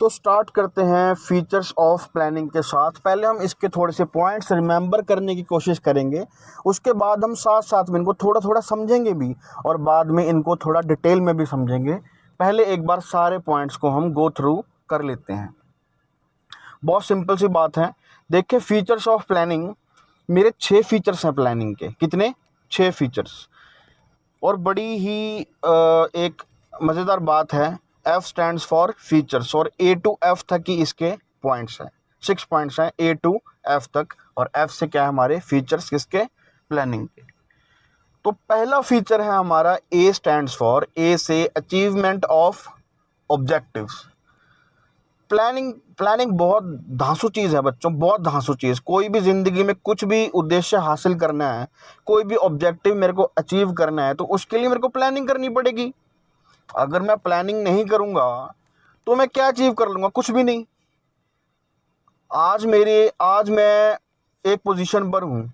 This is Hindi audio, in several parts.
तो स्टार्ट करते हैं फीचर्स ऑफ प्लानिंग के साथ। पहले हम इसके थोड़े से पॉइंट्स रिमेंबर करने की कोशिश करेंगे, उसके बाद हम साथ साथ में इनको थोड़ा थोड़ा समझेंगे भी और बाद में इनको थोड़ा डिटेल में भी समझेंगे। पहले एक बार सारे पॉइंट्स को हम गो थ्रू कर लेते हैं। बहुत सिंपल सी बात है। देखिए फीचर्स ऑफ प्लानिंग, मेरे 6 फीचर्स हैं प्लानिंग के। कितने? 6 फीचर्स। और बड़ी ही एक मज़ेदार बात है, F स्टैंड्स फॉर फीचर्स और A to F तक ही इसके पॉइंट्स हैं। 6 पॉइंट्स हैं A to F तक, और F से क्या है हमारे फीचर्स किसके? प्लानिंग के। तो पहला फीचर है हमारा A स्टैंड्स फॉर, A से अचीवमेंट ऑफ ऑब्जेक्टिव्स। प्लानिंग बहुत धांसू चीज़ है बच्चों, बहुत धांसू चीज़। कोई भी ज़िंदगी में कुछ भी उद्देश्य हासिल करना है, कोई भी ऑब्जेक्टिव मेरे को अचीव करना है, तो उसके लिए मेरे को प्लानिंग करनी पड़ेगी। अगर मैं प्लानिंग नहीं करूँगा तो मैं क्या अचीव कर लूँगा? कुछ भी नहीं। आज मैं एक पोजीशन पर हूँ,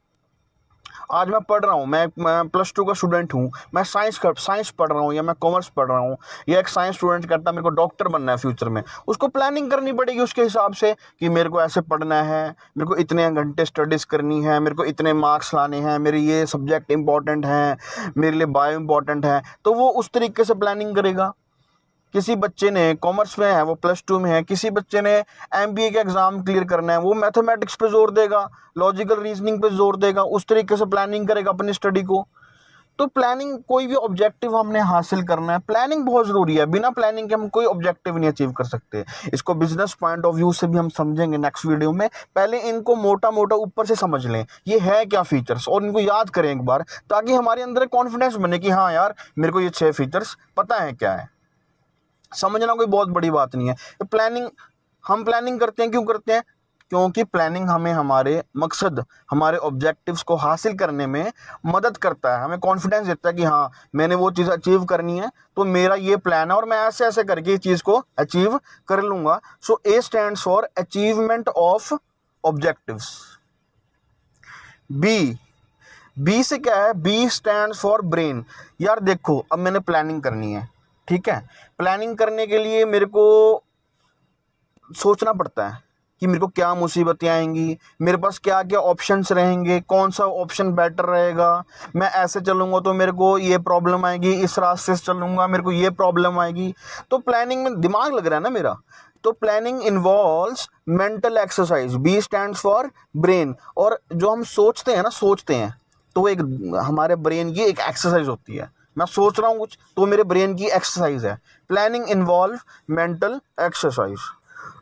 आज मैं पढ़ रहा हूँ, मैं +2 का स्टूडेंट हूँ, मैं साइंस पढ़ रहा हूँ या मैं कॉमर्स पढ़ रहा हूँ, या एक साइंस स्टूडेंट करता है मेरे को डॉक्टर बनना है फ्यूचर में, उसको प्लानिंग करनी पड़ेगी उसके हिसाब से कि मेरे को ऐसे पढ़ना है, मेरे को इतने घंटे स्टडीज़ करनी है, मेरे को इतने मार्क्स लाने हैं, मेरे ये सब्जेक्ट इंपॉर्टेंट हैं, मेरे लिए बायो इंपॉर्टेंट है, तो वो उस तरीके से प्लानिंग करेगा। किसी बच्चे ने कॉमर्स में है, वो +2 में है, किसी बच्चे ने MBA का एग्ज़ाम क्लियर करना है, वो मैथमेटिक्स पे जोर देगा, लॉजिकल रीजनिंग पे जोर देगा, उस तरीके से प्लानिंग करेगा अपनी स्टडी को। तो प्लानिंग, कोई भी ऑब्जेक्टिव हमने हासिल करना है, प्लानिंग बहुत ज़रूरी है। बिना प्लानिंग के हम कोई ऑब्जेक्टिव नहीं अचीव कर सकते। इसको बिजनेस पॉइंट ऑफ व्यू से भी हम समझेंगे नेक्स्ट वीडियो में। पहले इनको मोटा मोटा ऊपर से समझ लें, ये है क्या फीचर्स, और इनको याद करें एक बार, ताकि हमारे अंदर कॉन्फिडेंस बने कि हाँ यार मेरे को ये 6 फीचर्स पता है क्या है। समझना कोई बहुत बड़ी बात नहीं है। हम प्लानिंग करते हैं, क्यों करते हैं? क्योंकि प्लानिंग हमें हमारे मकसद, हमारे ऑब्जेक्टिव्स को हासिल करने में मदद करता है, हमें कॉन्फिडेंस देता है कि हाँ मैंने वो चीज़ अचीव करनी है, तो मेरा ये प्लान है और मैं ऐसे ऐसे करके इस चीज़ को अचीव कर लूँगा। So A stands for achievement of objectives. B से क्या है? B stands for brain. यार देखो, अब मैंने प्लानिंग करनी है, ठीक है। प्लानिंग करने के लिए मेरे को सोचना पड़ता है कि मेरे को क्या मुसीबतें आएंगी, मेरे पास क्या क्या ऑप्शंस रहेंगे, कौन सा ऑप्शन बेटर रहेगा, मैं ऐसे चलूँगा तो मेरे को ये प्रॉब्लम आएगी, इस रास्ते से चलूँगा मेरे को ये प्रॉब्लम आएगी। तो प्लानिंग में दिमाग लग रहा है ना मेरा। तो planning involves mental exercise. B stands for brain. और जो हम सोचते हैं तो एक हमारे ब्रेन की एक एक्सरसाइज होती है। मैं सोच रहा हूँ कुछ, तो मेरे ब्रेन की एक्सरसाइज है। Planning involve mental exercise.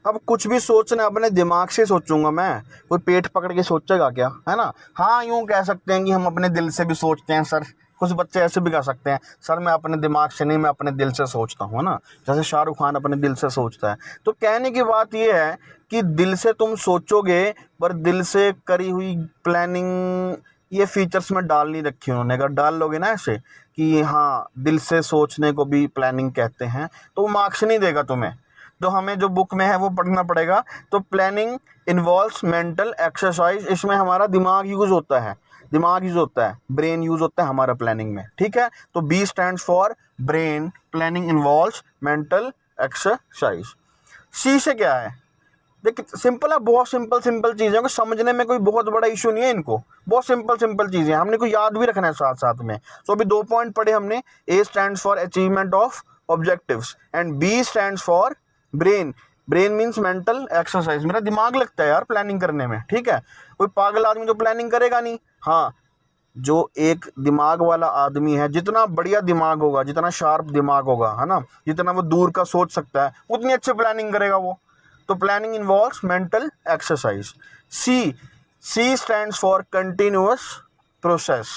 अब कुछ भी सोचना है अपने दिमाग से सोचूंगा मैं, कोई पेट पकड़ के सोचेगा क्या, है ना? हाँ, यूँ कह सकते हैं कि हम अपने दिल से भी सोचते हैं सर। कुछ बच्चे ऐसे भी कह सकते हैं सर मैं अपने दिमाग से नहीं, मैं अपने दिल से सोचता हूँ, है ना? जैसे शाहरुख खान अपने दिल से सोचता है। तो कहने की बात ये है कि दिल से तुम सोचोगे, पर दिल से करी हुई प्लानिंग, ये फीचर्स में डाल नहीं रखी उन्होंने। अगर डाल लोगे ना ऐसे कि हाँ दिल से सोचने को भी प्लानिंग कहते हैं, तो वो मार्क्स नहीं देगा तुम्हें। तो हमें जो बुक में है वो पढ़ना पड़ेगा। तो प्लानिंग इन्वॉल्व्स मेंटल एक्सरसाइज। इसमें हमारा दिमाग यूज़ होता है, ब्रेन यूज़ होता है हमारा प्लानिंग में, ठीक है। तो B stands for brain. Planning involves mental exercise. C से क्या है? देखिए सिंपल है, बहुत सिंपल चीज़ें को समझने में कोई बहुत बड़ा इशू नहीं है। इनको बहुत सिंपल चीज़ें हमने को याद भी रखना है साथ साथ में। तो अभी 2 पॉइंट पढ़े हमने। A stands for achievement of objectives and B stands for brain means mental exercise. मेरा दिमाग लगता है यार प्लानिंग करने में, ठीक है। कोई पागल आदमी तो प्लानिंग करेगा नहीं। हाँ, जो एक दिमाग वाला आदमी है, जितना बढ़िया दिमाग होगा, जितना शार्प दिमाग होगा, है ना, जितना वो दूर का सोच सकता है, उतनी अच्छी प्लानिंग करेगा वो। तो planning involves mental exercise. C stands for continuous process.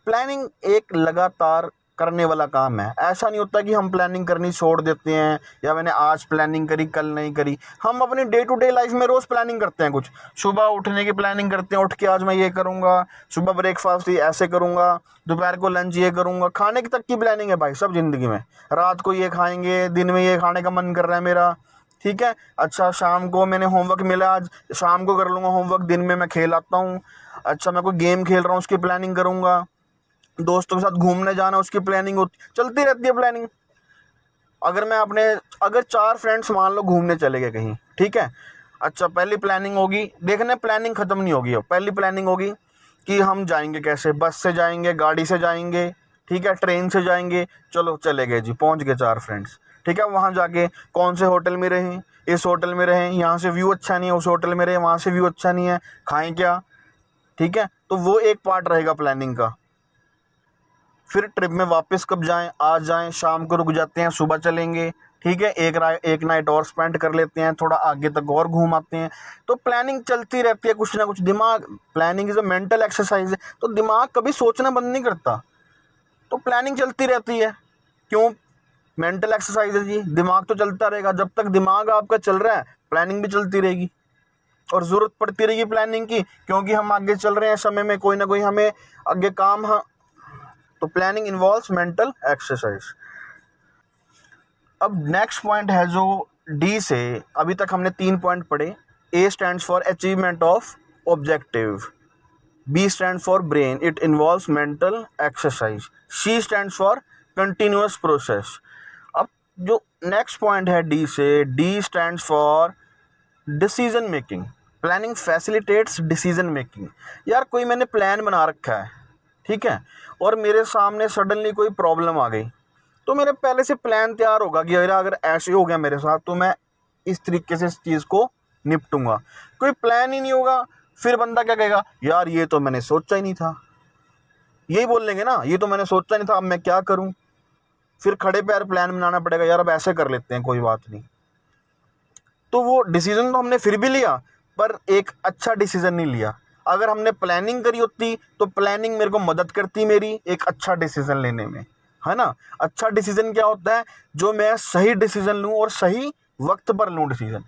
Planning एक लगातार करने वाला काम है। ऐसा नहीं होता कि हम प्लानिंग करनी छोड़ देते हैं, या मैंने आज प्लानिंग करी कल नहीं करी। हम अपनी डे टू डे लाइफ में रोज़ प्लानिंग करते हैं। कुछ सुबह उठने की प्लानिंग करते हैं, उठ के आज मैं ये करूँगा, सुबह ब्रेकफास्ट ऐसे करूँगा, दोपहर को लंच ये करूँगा। खाने तक की प्लानिंग है भाई सब ज़िंदगी में। रात को ये खाएंगे, दिन में ये खाने का मन कर रहा है मेरा, ठीक है। अच्छा, शाम को मैंने होमवर्क मिला, आज शाम को कर लूँगा होमवर्क, दिन में मैं खेल आता हूँ। अच्छा, मैं कोई गेम खेल रहा हूँ, उसकी प्लानिंग करूँगा। दोस्तों के साथ घूमने जाना, उसकी प्लानिंग होती, चलती रहती है प्लानिंग। अगर मैं अपने अगर 4 फ्रेंड्स मान लो घूमने चले गए कहीं, ठीक है। अच्छा, पहली प्लानिंग होगी, देखने प्लानिंग ख़त्म नहीं होगी। अब पहली प्लानिंग होगी कि हम जाएंगे कैसे, बस से जाएंगे, गाड़ी से जाएंगे, ठीक है, ट्रेन से जाएंगे। चलो चले गए जी, पहुंच गए 4 फ्रेंड्स, ठीक है। वहाँ जाके कौन से होटल में रहें, इस होटल में रहें, यहाँ से व्यू अच्छा नहीं है, उस होटल में रहें, वहाँ से व्यू अच्छा नहीं है, खाएं क्या, ठीक है। तो वो एक पार्ट रहेगा प्लानिंग का। फिर ट्रिप में वापस कब जाएं, आज जाएं, शाम को रुक जाते हैं, सुबह चलेंगे, ठीक है। एक नाइट और स्पेंड कर लेते हैं, थोड़ा आगे तक और घूम आते हैं। तो प्लानिंग चलती रहती है, कुछ ना कुछ दिमाग, planning is a mental exercise है, तो दिमाग कभी सोचना बंद नहीं करता, तो प्लानिंग चलती रहती है। क्यों? मेंटल एक्सरसाइज है जी, दिमाग तो चलता रहेगा। जब तक दिमाग आपका चल रहा है प्लानिंग भी चलती रहेगी, और ज़रूरत पड़ती रहेगी प्लानिंग की, क्योंकि हम आगे चल रहे हैं समय में, कोई ना कोई हमें आगे काम है। तो प्लानिंग इन्वॉल्व्स मेंटल एक्सरसाइज। अब नेक्स्ट पॉइंट है जो डी से, अभी तक हमने 3 पॉइंट पढ़े। A stands for achievement of objective, B stand for brain, it involves mental exercise, C stands for continuous process. अब जो नेक्स्ट पॉइंट है डी से, D stands for decision making, planning facilitates decision making. यार कोई मैंने प्लान बना रखा है, ठीक है, और मेरे सामने सडनली कोई प्रॉब्लम आ गई, तो मेरे पहले से प्लान तैयार होगा कि अगर ऐसे हो गया मेरे साथ तो मैं इस तरीके से इस चीज़ को निपटूंगा। कोई प्लान ही नहीं होगा, फिर बंदा क्या कहेगा, यार ये तो मैंने सोचा ही नहीं था, यही बोल लेंगे ना, ये तो मैंने सोचा नहीं था, अब मैं क्या करूं। फिर खड़े पैर प्लान बनाना पड़ेगा, यार अब ऐसे कर लेते हैं, कोई बात नहीं। तो वो डिसीजन तो हमने फिर भी लिया, पर एक अच्छा डिसीजन नहीं लिया। अगर हमने प्लानिंग करी होती तो प्लानिंग मेरे को मदद करती मेरी एक अच्छा डिसीजन लेने में, है ना। अच्छा डिसीजन क्या होता है, जो मैं सही डिसीजन लूँ और सही वक्त पर लूँ डिसीजन।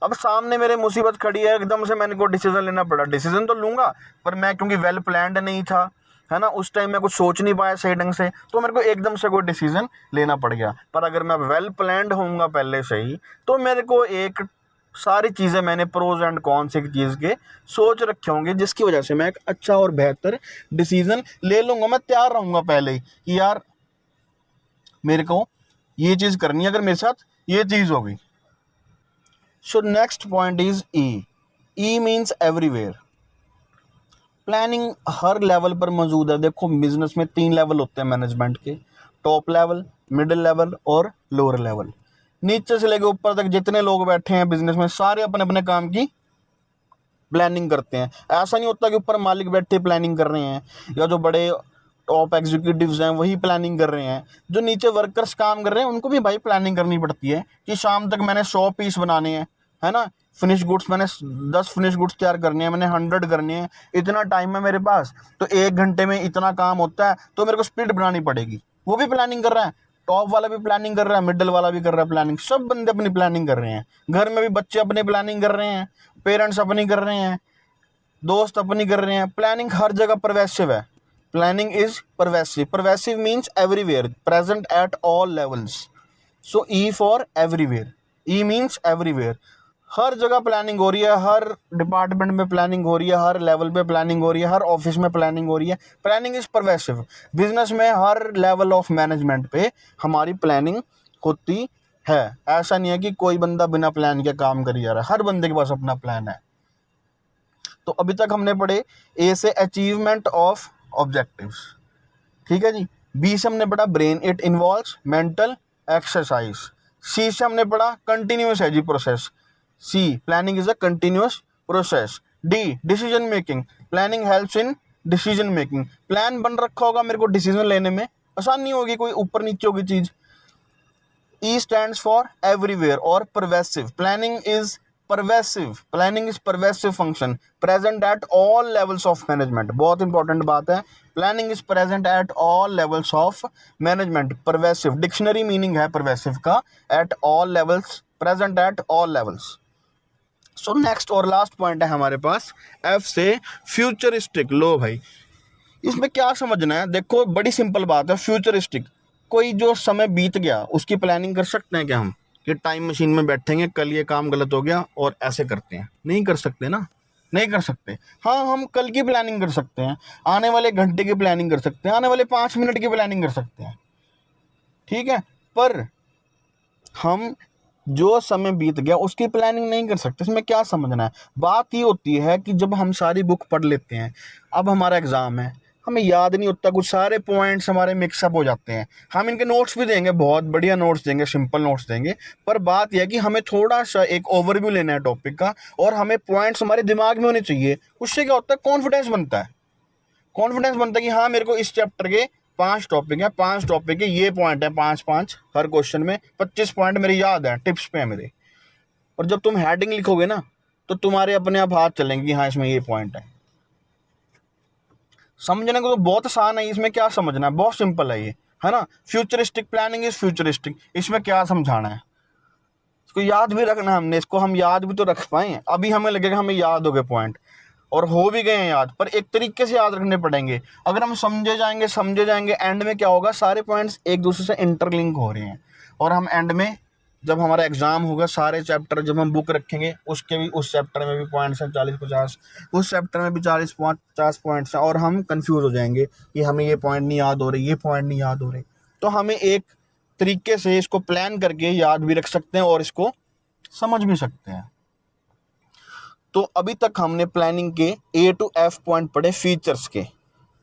अब सामने मेरे मुसीबत खड़ी है, एकदम से मैंने को डिसीजन लेना पड़ा, डिसीजन तो लूँगा, पर मैं क्योंकि वेल प्लान्ड नहीं था, है ना, उस टाइम मैं कुछ सोच नहीं पाया सही ढंग से, तो मेरे को एकदम से कोई डिसीजन लेना पड़ गया। पर अगर मैं वेल प्लान्ड होऊंगा पहले से ही, तो मेरे को एक सारी चीज़ें मैंने प्रोज एंड कॉन्स एक चीज़ के सोच रखे होंगे, जिसकी वजह से मैं एक अच्छा और बेहतर डिसीजन ले लूँगा। मैं तैयार रहूँगा पहले ही कि यार मेरे को ये चीज़ करनी है, अगर मेरे साथ ये चीज़ होगी। So next point is E. E means everywhere. Planning her level पर मौजूद है। देखो बिजनेस में 3 लेवल होते हैं मैनेजमेंट के, टॉप लेवल, मिडिल लेवल और लोअर लेवल। नीचे से लेकर ऊपर तक जितने लोग बैठे हैं बिजनेस में, सारे अपने अपने काम की प्लानिंग करते हैं। ऐसा नहीं होता कि ऊपर मालिक बैठे प्लानिंग कर रहे हैं, या जो बड़े टॉप एग्जीक्यूटिव्स हैं वही प्लानिंग कर रहे हैं। जो नीचे वर्कर्स काम कर रहे हैं उनको भी भाई प्लानिंग करनी पड़ती है कि शाम तक मैंने 100 पीस बनाने हैं, है ना, फिनिश गुड्स मैंने 10 फिनिश गुड्स तैयार करने हैं, मैंने 100 करने हैं, इतना टाइम है मेरे पास, तो 1 घंटे में इतना काम होता है, तो मेरे को स्पीड बनानी पड़ेगी। वो भी प्लानिंग कर रहा है, टॉप वाला भी प्लानिंग कर रहा है, मिडिल वाला भी कर रहा है प्लानिंग, सब बंदे अपनी प्लानिंग कर रहे हैं। घर में भी बच्चे अपनी प्लानिंग कर रहे हैं, पेरेंट्स अपनी कर रहे हैं, दोस्त अपनी कर रहे हैं। प्लानिंग हर जगह परवेसिव है। Planning is pervasive. Pervasive means everywhere, present at all levels. So E for everywhere, E means everywhere. हर जगह प्लानिंग हो रही है, हर डिपार्टमेंट में प्लानिंग हो रही है, हर लेवल पे प्लानिंग हो रही है, हर ऑफिस में प्लानिंग हो रही है। Planning is pervasive. बिजनेस में हर लेवल ऑफ मैनेजमेंट पे हमारी प्लानिंग होती है। ऐसा नहीं है कि कोई बंदा बिना प्लान के काम करी जा रहा है, हर बंदे के पास अपना प्लान है। तो अभी तक हमने पढ़े ए से अचीवमेंट ऑफ ऑब्जेक्टिव्स, ठीक है जी। बी से हमने पढ़ा brain, it involves mental exercise. C से हमने पढ़ा कंटिन्यूअस है जी process, C planning is a continuous process. D decision making, planning helps in decision making. Plan बन रखा होगा, मेरे को डिसीजन लेने में आसानी होगी, कोई ऊपर नीचे होगी चीज। E stands for everywhere और pervasive. Planning is pervasive. Planning is pervasive function present at all levels of management. बहुत इंपॉर्टेंट बात है, planning is present at all levels of management. Pervasive dictionary meaning है परवेसिव का, eight all levels, present at all levels. So next और लास्ट पॉइंट है हमारे पास एफ से फ्यूचरिस्टिक। लो भाई इसमें क्या समझना है, देखो बड़ी सिंपल बात है। फ्यूचरिस्टिक, कोई जो समय बीत गया उसकी प्लानिंग कर सकते हैं क्या हम, कि टाइम मशीन में बैठेंगे, कल ये काम गलत हो गया और ऐसे करते हैं? नहीं कर सकते ना, नहीं कर सकते। हाँ हम कल की प्लानिंग कर सकते हैं, आने वाले घंटे की प्लानिंग कर सकते हैं, आने वाले 5 मिनट की प्लानिंग कर सकते हैं, ठीक है। पर हम जो समय बीत गया उसकी प्लानिंग नहीं कर सकते। इसमें क्या समझना है, बात ये होती है कि जब हम सारी बुक पढ़ लेते हैं, अब हमारा एग्ज़ाम है, हमें याद नहीं होता, कुछ सारे पॉइंट्स हमारे मिक्सअप हो जाते हैं। हम इनके नोट्स भी देंगे, बहुत बढ़िया नोट्स देंगे, सिंपल नोट्स देंगे, पर बात यह है कि हमें थोड़ा सा एक ओवरव्यू लेना है टॉपिक का, और हमें पॉइंट्स हमारे दिमाग में होने चाहिए। उससे क्या होता है, कॉन्फिडेंस बनता है। कॉन्फिडेंस बनता है कि हाँ, मेरे को इस चैप्टर के 5 टॉपिक हैं, 5 टॉपिक के ये पॉइंट हैं, 5-5 हर क्वेश्चन में, 25 पॉइंट मेरे याद हैं, टिप्स पे हैं मेरे। और जब तुम हेडिंग लिखोगे ना, तो तुम्हारे अपने आप हाथ चलेंगे कि हाँ, इसमें ये पॉइंट है। समझने को तो बहुत आसान है, इसमें क्या समझना है, बहुत सिंपल है ये, है ना। फ्यूचरिस्टिक प्लानिंग इज फ्यूचरिस्टिक, इसमें क्या समझाना है, इसको याद भी रखना है हमने, इसको हम याद भी तो रख पाए। अभी हमें लगेगा हमें याद हो गए पॉइंट, और हो भी गए हैं याद, पर एक तरीके से याद रखने पड़ेंगे। अगर हम समझे जाएंगे, एंड में क्या होगा, सारे पॉइंट्स एक दूसरे से इंटरलिंक हो रहे हैं, और हम एंड में जब हमारा एग्जाम होगा, सारे चैप्टर जब हम बुक रखेंगे, उसके भी, उस चैप्टर में भी पॉइंट्स हैं 40-50, उस चैप्टर में भी 40-50 पॉइंट्स हैं, और हम कंफ्यूज हो जाएंगे कि हमें ये पॉइंट नहीं याद हो रहे, ये पॉइंट नहीं याद हो रहे। तो हमें एक तरीके से इसको प्लान करके याद भी रख सकते हैं और इसको समझ भी सकते हैं। तो अभी तक हमने प्लानिंग के A to F पॉइंट पढ़े फीचर्स के,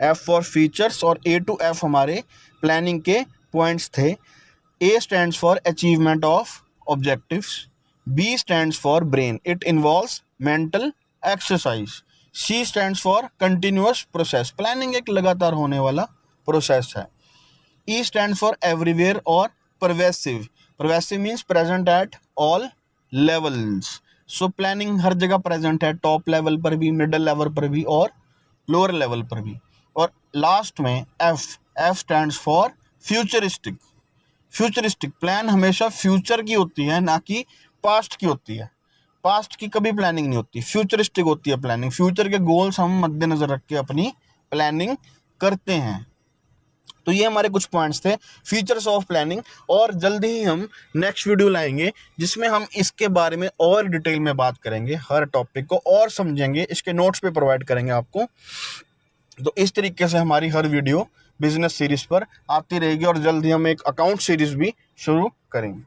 F फॉर फीचर्स, और A to F हमारे प्लानिंग के पॉइंट्स थे। A stands for achievement of objectives, B stands for brain, it involves mental exercise, C stands for continuous process, planning एक लगातार होने वाला प्रोसेस है। E stands for everywhere और pervasive, pervasive means present at all levels, so planning हर जगह प्रेजेंट है, टॉप लेवल पर भी, मिडिल लेवल पर भी, और लोअर लेवल पर भी। और लास्ट में F stands for futuristic, futuristic plan हमेशा फ्यूचर की होती है, ना कि पास्ट की होती है। पास्ट की कभी प्लानिंग नहीं होती, फ्यूचरिस्टिक होती है प्लानिंग। फ्यूचर के गोल्स हम मद्देनजर रख के अपनी प्लानिंग करते हैं। तो ये हमारे कुछ पॉइंट्स थे फीचर्स ऑफ प्लानिंग, और जल्दी ही हम नेक्स्ट वीडियो लाएंगे जिसमें हम इसके बारे में और डिटेल में बात करेंगे, हर टॉपिक को और समझेंगे, इसके नोट्स पे प्रोवाइड करेंगे आपको। तो इस तरीके से हमारी हर वीडियो बिजनेस सीरीज पर आती रहेगी, और जल्दी हम एक अकाउंट सीरीज भी शुरू करेंगे।